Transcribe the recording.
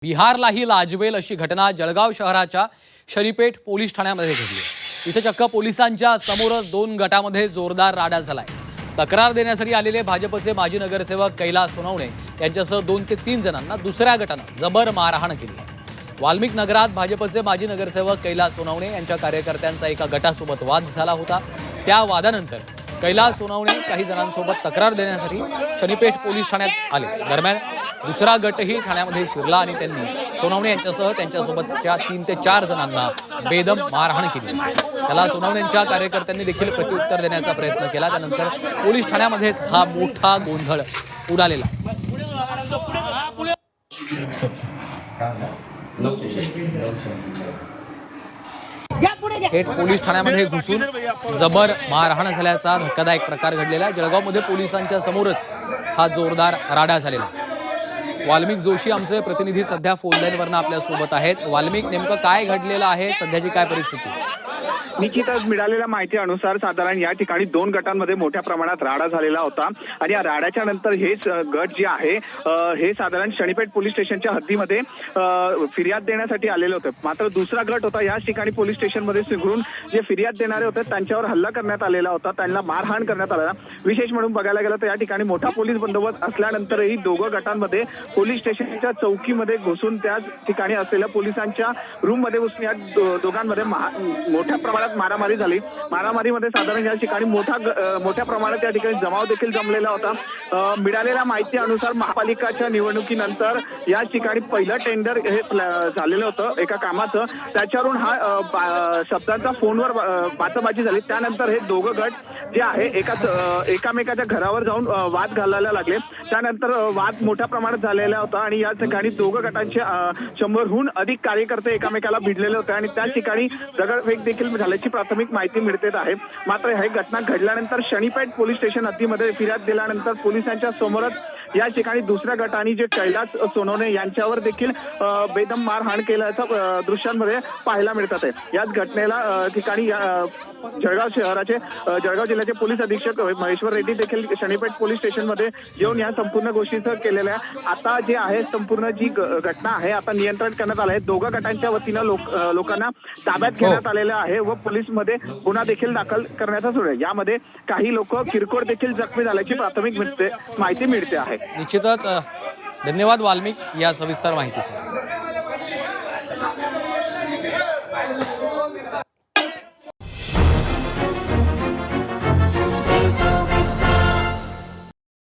बिहारलाही लाजवेल अशी घटना जळगाव शहराच्या शरीपेठ पोलीस ठाण्यामध्ये घडली। इथे चक्क पोलिसांच्या समोरच दोन गटामध्ये जोरदार राडा झालाय। तक्रार देण्यासाठी आलेले भाजपचे माजी नगरसेवक कैलास सोनवणे यांच्यासह 2 ते 3 जणांना दुसऱ्या गटाने जबर मारहाण केली आहे। वाल्मिक नगरात भाजपचे माजी नगरसेवक कैलास सोनवणे यांच्या कार्यकर्त्यांचा एका गटासोबत वाद झाला होता। त्या वादानंतर कैलास सोनवणे काही जणांसोबत तक्रार देण्यासाठी शनीपेठ पोलीस ठाण्यात आले। दरम्यान दुसरा गटही ठाण्यामध्ये शिरला आणि त्यांनी सोनवणे यांच्यासह त्यांच्यासोबतच्या 3 ते 4 जणांना बेदम मारहाण केली। त्याला सोनवणेंच्या कार्यकर्त्यांनी देखील प्रत्युत्तर देण्याचा प्रयत्न केला। त्यानंतर पोलीस ठाण्यामध्येच हा मोठा गोंधळ उडालेला। थेट पोलीस ठाण्यामध्ये घुसून जबर मारहाण झाल्याचा धक्कादायक प्रकार घडलेला आहे। जळगावमध्ये पोलिसांच्या समोरच हा जोरदार राडा झालेला। वाल्मिक जोशी आमचे प्रतिनिधी सध्या फोन लाईनवरनं आपल्या सोबत आहेत। वाल्मिक, नेमकं काय घडलेलं आहे, सध्याची काय परिस्थिती? निश्चितच मिळालेल्या माहितीनुसार साधारण या ठिकाणी 2 गटांमध्ये मोठ्या प्रमाणात राडा झालेला होता आणि या राड्याच्या नंतर हेच गट जे आहे हे साधारण शनीपेठ पोलीस स्टेशनच्या हद्दीमध्ये फिर्याद देण्यासाठी आलेले होते। मात्र दुसरा गट होता याच ठिकाणी पोलीस स्टेशनमध्ये शिरून जे फिर्याद देणारे होते त्यांच्यावर हल्ला करण्यात आलेला होता, त्यांना मारहाण करण्यात आलेला। विशेष म्हणून बघायला गेलं तर या ठिकाणी मोठा पोलीस बंदोबस्त असल्यानंतरही दोघं गटांमध्ये पोलीस स्टेशनच्या चौकीमध्ये घुसून त्याच ठिकाणी असलेल्या पोलिसांच्या रूममध्ये घुसून या दोघांमध्ये मोठ्या प्रमाणात मारामारी झाली। मारामारीमध्ये साधारण या ठिकाणी मोठ्या प्रमाणात या ठिकाणी जमाव देखील जमलेला होता। मिळालेल्या माहितीनुसार महापालिकाच्या निवडणुकीनंतर या ठिकाणी पहिलं टेंडर हे झालेलं होतं एका कामाचं, त्याच्यावरून हा शब्दांचा फोनवर बाचाबाची झाली। त्यानंतर हे दोघं गट जे आहे एकामेकाच्या घरावर जाऊन वाद घालायला लागले। त्यानंतर वाद मोठ्या प्रमाणात झालेला होता आणि या ठिकाणी दोघं गटांचे 100हून अधिक कार्यकर्ते एकामेकाला भिडलेले होते आणि त्या ठिकाणी दगडफेक देखील झाल्याची प्राथमिक माहिती मिळते आहे। मात्र ही घटना घडल्यानंतर शनीपेठ पोलीस स्टेशन हद्दीमध्ये फिर्याद दिल्यानंतर पोलिसांच्या समोरच या ठिकाणी दुसऱ्या गटाने जे कैलास सोनवणे यांच्यावर देखील बेदम मारहाण केल्याचं दृश्यांमध्ये पाहायला मिळतात आहे। याच घटनेला ठिकाणी जळगाव जिल्ह्याचे पोलीस अधीक्षक महेश्वर रेड्डी देखील शनीपेठ पोलीस स्टेशनमध्ये येऊन या संपूर्ण गोष्टीचं केलेलं आहे। आता जे आहे संपूर्ण जी घटना आहे आता नियंत्रण करण्यात आलं आहे। दोघं गटांच्या वतीनं लोकांना ताब्यात घेण्यात आलेलं आहे व पोलीसमध्ये गुन्हा देखील दाखल करण्याचा सुरू आहे। यामध्ये काही लोक किरकोळ देखील जखमी झाल्याची प्राथमिक माहिती मिळते आहे। निश्चितच धन्यवाद वाल्मिक या सविस्तर माहितीसाठी।